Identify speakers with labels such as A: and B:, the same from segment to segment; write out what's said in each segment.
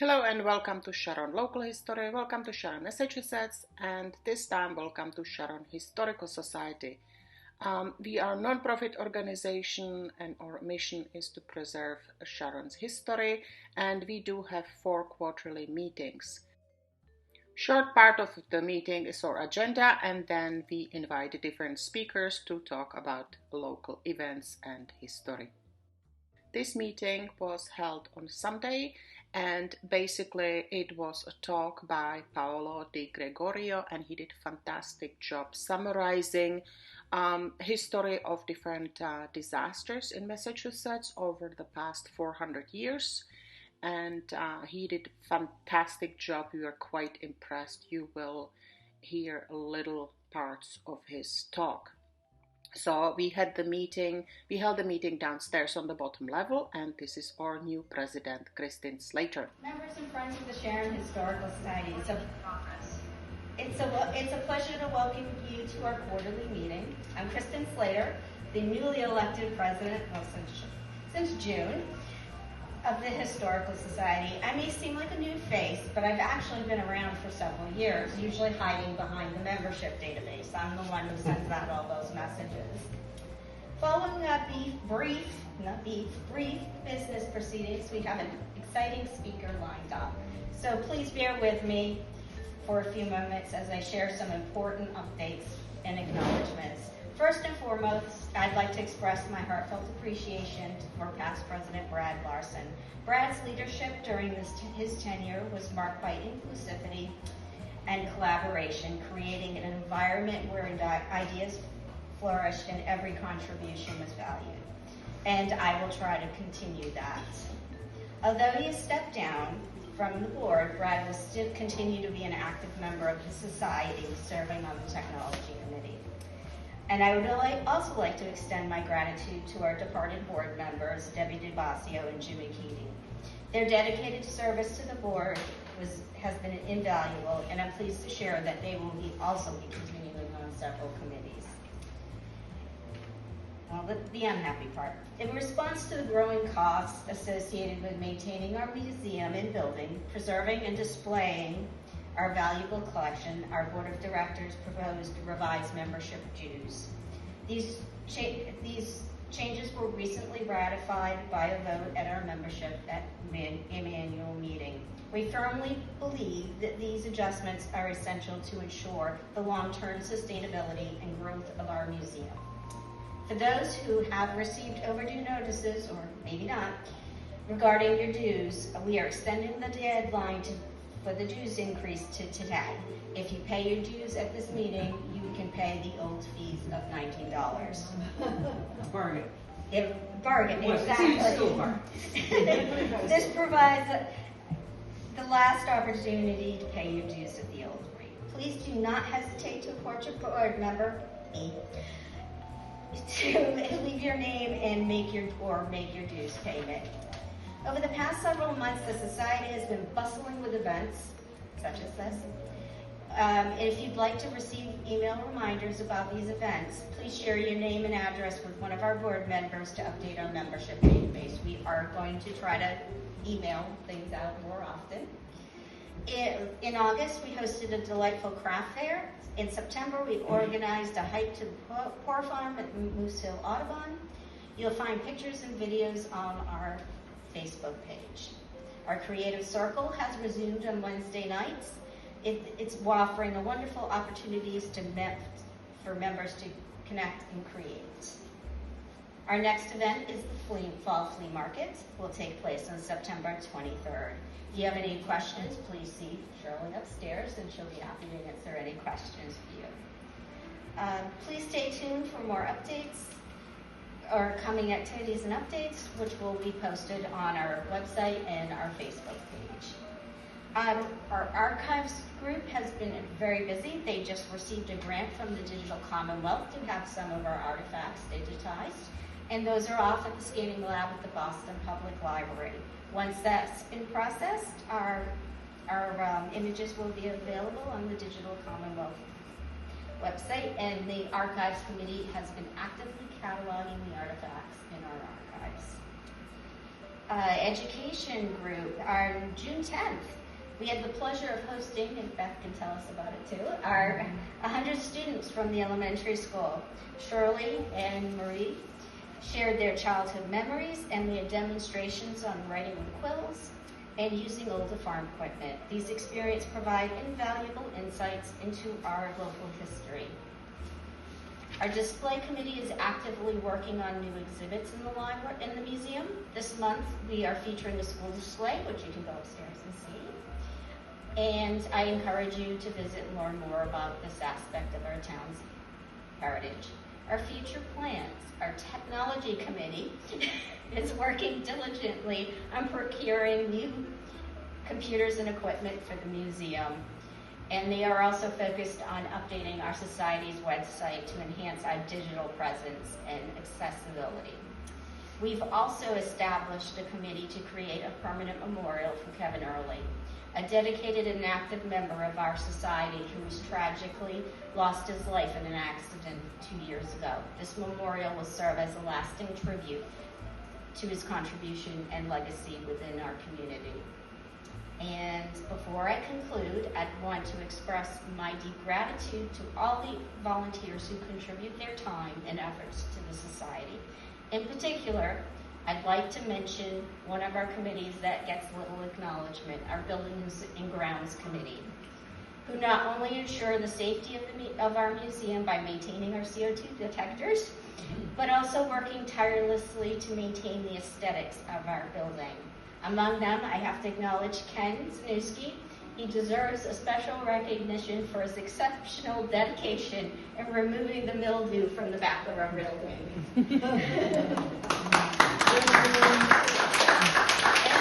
A: Hello and welcome to Sharon Local History, welcome to Sharon, Massachusetts, and this time welcome to Sharon Historical Society. We are a non-profit organization and our mission is to preserve Sharon's history, and we do have 4 quarterly meetings. Short part of the meeting is our agenda, and then we invite different speakers to talk about local events and history. This meeting was held on Sunday, and basically it was a talk by Paolo Di Gregorio, and he did a fantastic job summarizing history of different disasters in Massachusetts over the past 400 years. And he did a fantastic job. We were quite impressed. You will hear little parts of his talk. So we held the meeting downstairs on the bottom level, and this is our new president, Christine Slater.
B: Members and friends of the Sharon Historical Society, it's a pleasure to welcome you to our quarterly meeting. I'm Kristen Slater, the newly elected president since June of the Historical Society. I may seem like a new face, but I've actually been around for several years, usually hiding behind the membership database. I'm the one who sends out all those messages. Following a brief business proceedings, we have an exciting speaker lined up. So please bear with me for a few moments as I share some important updates and acknowledgments. First and foremost, I'd like to express my heartfelt appreciation for past President Brad Larson. Brad's leadership during his tenure was marked by inclusivity and collaboration, creating an environment where ideas flourished and every contribution was valued. And I will try to continue that. Although he has stepped down from the board, Brad will still continue to be an active member of the society, serving on the technology committee. And I would also like to extend my gratitude to our departed board members, Debbie DeBasio and Jimmy Keating. Their dedicated service to the board has been invaluable, and I'm pleased to share that they will also be continuing on several committees. Well, the unhappy part. In response to the growing costs associated with maintaining our museum and building, preserving and displaying our valuable collection, our board of directors proposed revised membership dues. These changes were recently ratified by a vote at our membership annual meeting. We firmly believe that these adjustments are essential to ensure the long-term sustainability and growth of our museum. For those who have received overdue notices, or maybe not, regarding your dues, we are extending the deadline for the dues increase to today. If you pay your dues at this meeting, you can pay the old fees of $19.
C: Bargain.
B: Bargain,
C: well,
B: exactly.
C: Still bargain.
B: This provides the last opportunity to pay your dues at the old rate. Please do not hesitate to approach a board member, me, to leave your name and make your dues payment. Over the past several months, the Society has been bustling with events, such as this. If you'd like to receive email reminders about these events, please share your name and address with one of our board members to update our membership database. We are going to try to email things out more often. In August, we hosted a delightful craft fair. In September, we organized a hike to the Poor Farm at Moose Hill, Audubon. You'll find pictures and videos on our Facebook page. Our Creative Circle has resumed on Wednesday nights. It's offering a wonderful opportunities for members to connect and create. Our next event is the Fall Flea Market. Will take place on September 23rd. If you have any questions, please see Sharon upstairs, and she'll be happy to answer any questions for you. Please stay tuned for more updates or coming activities and updates, which will be posted on our website and our Facebook page. Our archives group has been very busy. They just received a grant from the Digital Commonwealth to have some of our artifacts digitized, and those are off at the scanning lab at the Boston Public Library. Once that's been processed, our images will be available on the Digital Commonwealth website, and the Archives Committee has been actively cataloging the artifacts in our archives. education group. On June 10th, we had the pleasure of hosting, and Beth can tell us about it too, our 100 students from the elementary school. Shirley and Marie shared their childhood memories, and we had demonstrations on writing with quills and using older farm equipment. These experiences provide invaluable insights into our local history. Our display committee is actively working on new exhibits in the library, in the museum. This month, we are featuring a school display, which you can go upstairs and see. And I encourage you to visit and learn more about this aspect of our town's heritage. Our future plans. Our technology committee is working diligently on procuring new computers and equipment for the museum. And they are also focused on updating our society's website to enhance our digital presence and accessibility. We've also established a committee to create a permanent memorial for Kevin Early, a dedicated and active member of our society who was tragically lost his life in an accident 2 years ago. This memorial will serve as a lasting tribute to his contribution and legacy within our community. And before I conclude, I'd want to express my deep gratitude to all the volunteers who contribute their time and efforts to the society. In particular, I'd like to mention one of our committees that gets little acknowledgement, our Buildings and Grounds Committee, who not only ensure the safety of our museum by maintaining our CO2 detectors, but also working tirelessly to maintain the aesthetics of our building. Among them, I have to acknowledge Ken Zniewski. He deserves a special recognition for his exceptional dedication in removing the mildew from the back of our building. And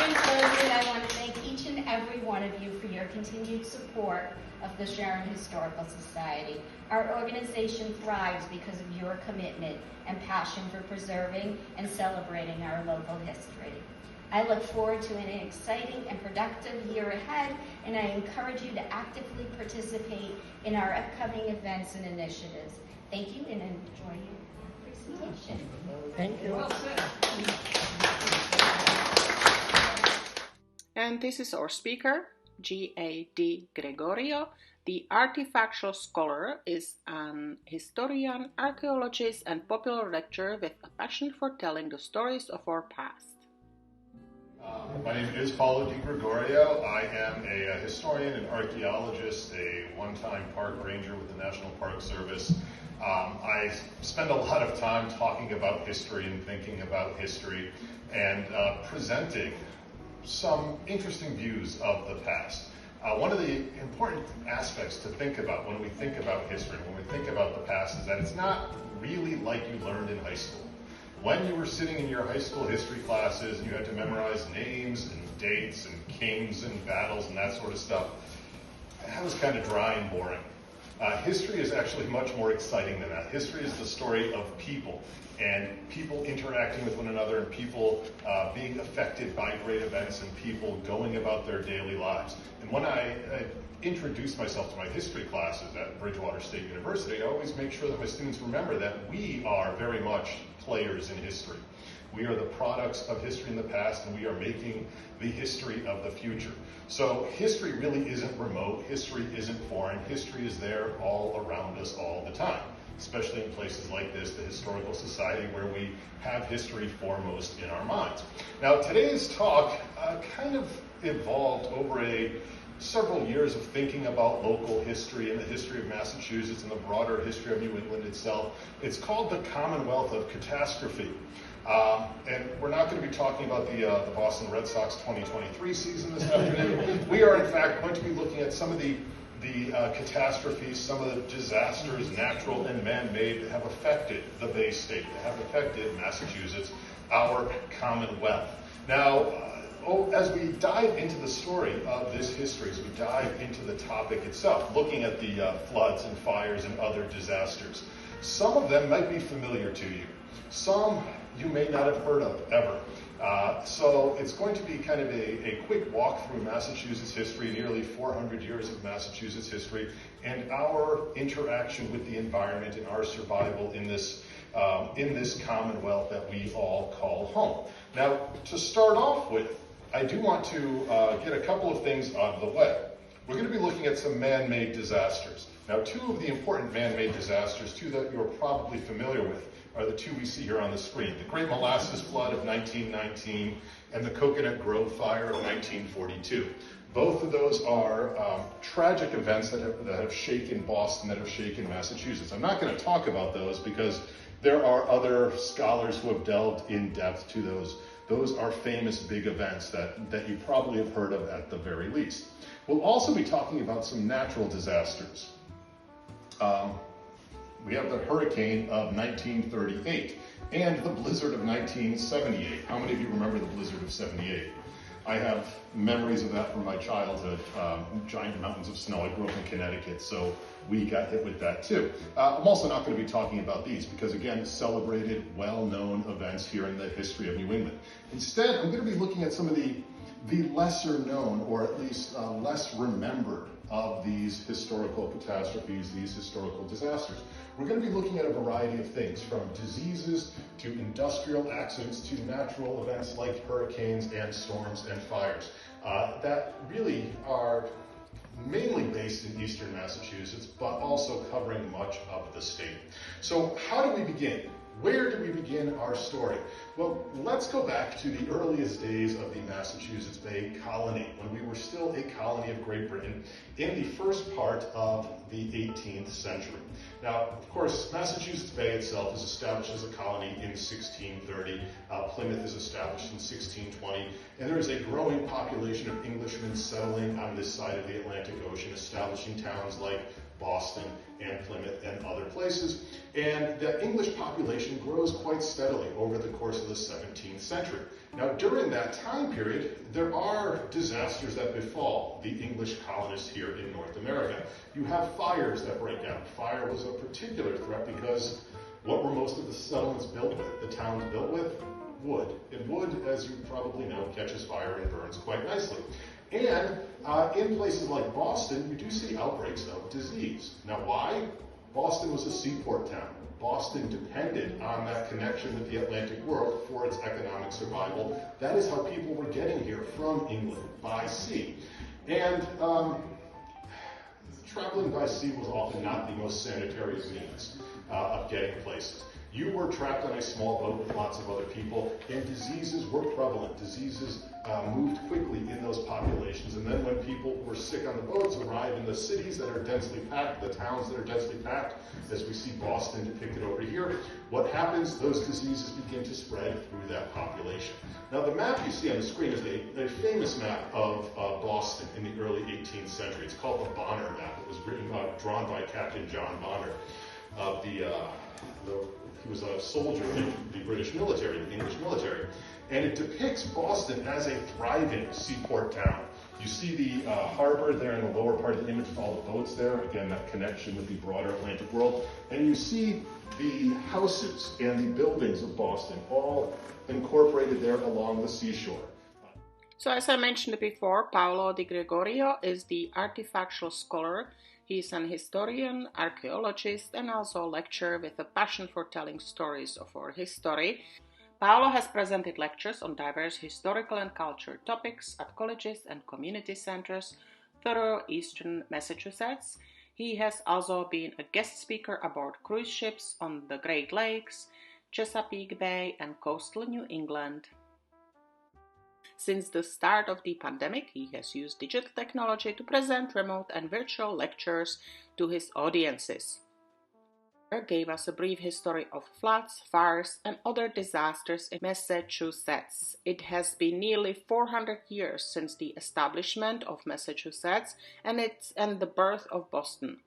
B: in closing, I want to thank each and every one of you for your continued support of the Sharon Historical Society. Our organization thrives because of your commitment and passion for preserving and celebrating our local history. I look forward to an exciting and productive year ahead, and I encourage you to actively participate in our upcoming events and initiatives. Thank you, and enjoy your presentation.
C: Thank you.
A: Well said. And this is our speaker, Paolo Di Gregorio. The artifactual scholar is an historian, archaeologist, and popular lecturer with a passion for telling the stories of our past.
D: My name is Paolo Di Gregorio. I am a historian and archaeologist, a one-time park ranger with the National Park Service. I spend a lot of time talking about history and thinking about history and presenting some interesting views of the past. One of the important aspects to think about when we think about history, when we think about the past, is that it's not really like you learned in high school. When you were sitting in your high school history classes and you had to memorize names and dates and kings and battles and that sort of stuff, that was kind of dry and boring. History is actually much more exciting than that. History is the story of people and people interacting with one another and people being affected by great events and people going about their daily lives. And when I introduce myself to my history classes at Bridgewater State University, I always make sure that my students remember that we are very much players in history. We are the products of history in the past, and we are making the history of the future. So history really isn't remote. History isn't foreign. History is there all around us all the time, especially in places like this, the Historical Society, where we have history foremost in our minds. Now, today's talk kind of evolved over several years of thinking about local history and the history of Massachusetts and the broader history of New England itself. It's called the Commonwealth of Catastrophe. And we're not going to be talking about the Boston Red Sox 2023 season this afternoon. We are, in fact, going to be looking at some of the catastrophes, some of the disasters, natural and man-made, that have affected the Bay State, that have affected Massachusetts, our Commonwealth. Now, as we dive into the story of this history, as we dive into the topic itself, looking at the floods and fires and other disasters, some of them might be familiar to you. Some you may not have heard of ever. So it's going to be kind of a quick walk through Massachusetts history, nearly 400 years of Massachusetts history, and our interaction with the environment and our survival in this in this Commonwealth that we all call home. Now, to start off with, I do want to get a couple of things out of the way. We're going to be looking at some man-made disasters. Now, two of the important man-made disasters, two that you're probably familiar with, are the two we see here on the screen. The Great Molasses Flood of 1919 and the Coconut Grove Fire of 1942. Both of those are tragic events that have shaken Boston, that have shaken Massachusetts. I'm not going to talk about those because there are other scholars who have delved in depth to those. Those are famous big events that you probably have heard of at the very least. We'll also be talking about some natural disasters. We have the hurricane of 1938 and the blizzard of 1978. How many of you remember the blizzard of 78? I have memories of that from my childhood, giant mountains of snow. I grew up in Connecticut, so we got hit with that too. I'm also not going to be talking about these because, again, celebrated, well-known events here in the history of New England. Instead, I'm going to be looking at some of the lesser known, or at least less remembered, of these historical catastrophes, these historical disasters. We're going to be looking at a variety of things, from diseases to industrial accidents to natural events like hurricanes and storms and fires that really are mainly based in eastern Massachusetts, but also covering much of the state. So how do we begin? Where do we begin our story? Well, let's go back to the earliest days of the Massachusetts Bay Colony, when we were still a colony of Great Britain in the first part of the 18th century. Now, of course, Massachusetts Bay itself is established as a colony in 1630. Plymouth is established in 1620, and there is a growing population of Englishmen settling on this side of the Atlantic Ocean, establishing towns like Boston and Plymouth and other places. And the English population grows quite steadily over the course of the 17th century. Now, during that time period, there are disasters that befall the English colonists here in North America. You have fires that break out. Fire was a particular threat because what were most of the settlements built with, the towns built with? Wood. And wood, as you probably know, catches fire and burns quite nicely. And in places like Boston, you do see outbreaks of disease. Now, why? Boston was a seaport town. Boston depended on that connection with the Atlantic world for its economic survival. That is how people were getting here from England, by sea. And traveling by sea was often not the most sanitary means of getting places. You were trapped on a small boat with lots of other people, and diseases were prevalent. Diseases moved quickly in those populations, and then when people were sick on the boats, arrive in the cities that are densely packed, the towns that are densely packed, as we see Boston depicted over here, what happens? Those diseases begin to spread through that population. Now, the map you see on the screen is a famous map of Boston in the early 18th century. It's called the Bonner map. It was drawn by Captain John Bonner of he was a soldier in the British military, the English military, and it depicts Boston as a thriving seaport town. You see the harbor there in the lower part of the image with all the boats there, again, that connection with the broader Atlantic world, and you see the houses and the buildings of Boston all incorporated there along the seashore.
A: So as I mentioned before, Paolo Di Gregorio is the artifactual scholar. He's an historian, archaeologist, and also a lecturer with a passion for telling stories of our history. Paolo has presented lectures on diverse historical and cultural topics at colleges and community centers throughout eastern Massachusetts. He has also been a guest speaker aboard cruise ships on the Great Lakes, Chesapeake Bay, and coastal New England. Since the start of the pandemic, he has used digital technology to present remote and virtual lectures to his audiences. He gave us a brief history of floods, fires, and other disasters in Massachusetts. It has been nearly 400 years since the establishment of Massachusetts and the birth of Boston.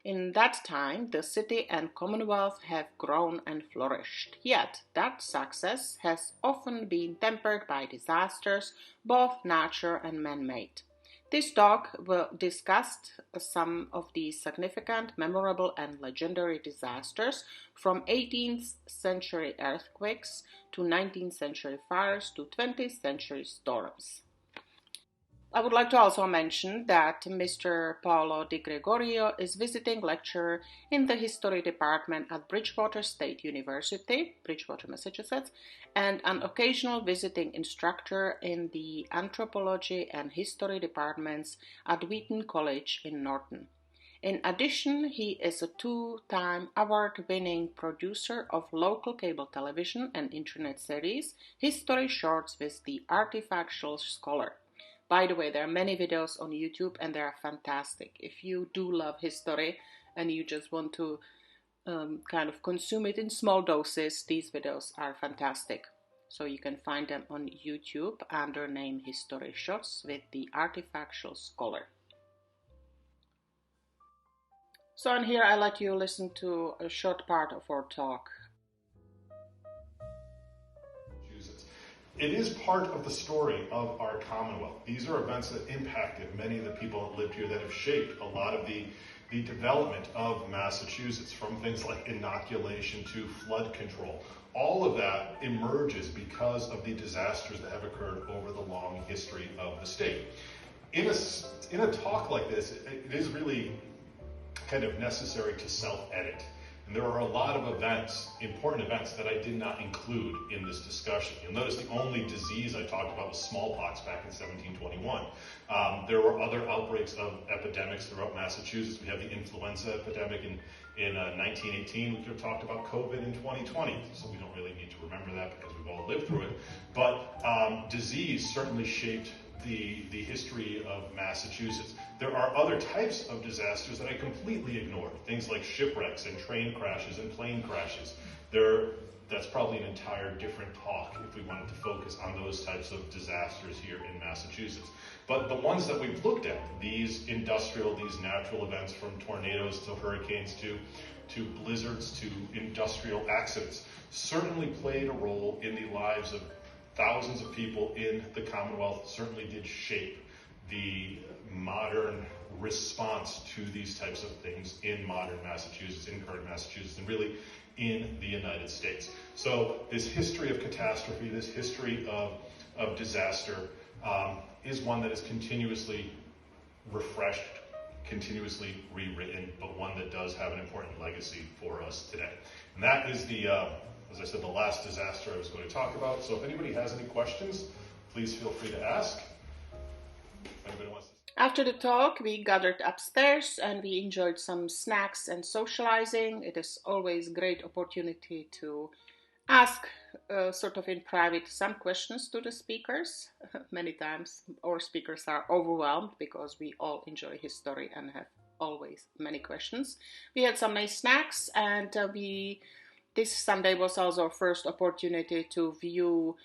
A: In that time, the city and Commonwealth have grown and flourished. Yet, that success has often been tempered by disasters, both natural and man-made. This talk will discuss some of the significant, memorable, and legendary disasters from 18th century earthquakes to 19th century fires to 20th century storms. I would like to also mention that Mr. Paolo Di Gregorio is visiting lecturer in the History Department at Bridgewater State University, Bridgewater, Massachusetts, and an occasional visiting instructor in the Anthropology and History departments at Wheaton College in Norton. In addition, he is a two-time award-winning producer of local cable television and internet series, History Shorts with the Artifactual Scholar. By the way, there are many videos on YouTube and they are fantastic. If you do love history and you just want to kind of consume it in small doses, these videos are fantastic. So you can find them on YouTube under name History Shots with the Artifactual Scholar. So in here I let you listen to a short part of our talk.
D: It is part of the story of our Commonwealth. These are events that impacted many of the people that lived here, that have shaped a lot of the development of Massachusetts, from things like inoculation to flood control. All of that emerges because of the disasters that have occurred over the long history of the state. In a talk like this, it is really kind of necessary to self-edit. And there are a lot of events, important events, that I did not include in this discussion. You'll notice the only disease I talked about was smallpox back in 1721. There were other outbreaks of epidemics throughout Massachusetts. We have the influenza epidemic in 1918. We could have talked about COVID in 2020, so we don't really need to remember that because we've all lived through it. But disease certainly shaped the history of Massachusetts. There are other types of disasters that I completely ignored. Things like shipwrecks and train crashes and plane crashes. That's probably an entire different talk if we wanted to focus on those types of disasters here in Massachusetts. But the ones that we've looked at, these natural events, from tornadoes to hurricanes to blizzards to industrial accidents, certainly played a role in the lives of thousands of people in the Commonwealth, certainly did shape the modern response to these types of things in modern Massachusetts, in current Massachusetts, and really in the United States. So this history of catastrophe, this history of disaster, is one that is continuously refreshed, continuously rewritten, but one that does have an important legacy for us today. And that is as I said, the last disaster I was going to talk about. So if anybody has any questions, please feel free to ask. If anybody wants to...
A: After the talk, we gathered upstairs and we enjoyed some snacks and socializing. It is always a great opportunity to ask sort of in private some questions to the speakers. Many times our speakers are overwhelmed because we all enjoy history and have always many questions. We had some nice snacks, and this Sunday was also our first opportunity to view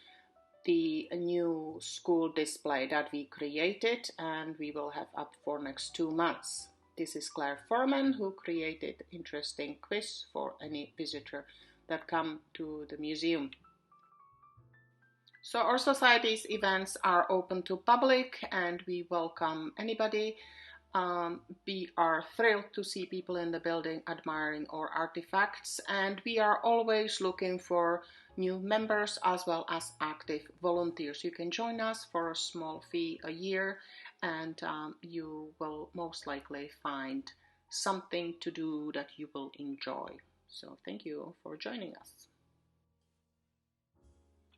A: the new school display that we created and we will have up for next 2 months. This is Claire Foreman, who created interesting quiz for any visitor that come to the museum. So our society's events are open to public and we welcome anybody. We are thrilled to see people in the building admiring our artifacts, and we are always looking for new members as well as active volunteers. You can join us for a small fee a year, and you will most likely find something to do that you will enjoy. So thank you for joining us.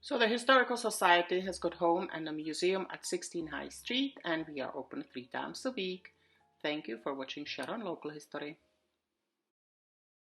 A: So the Historical Society has got home and a museum at 16 High Street, and we are open 3 times a week. Thank you for watching Sharon Local History.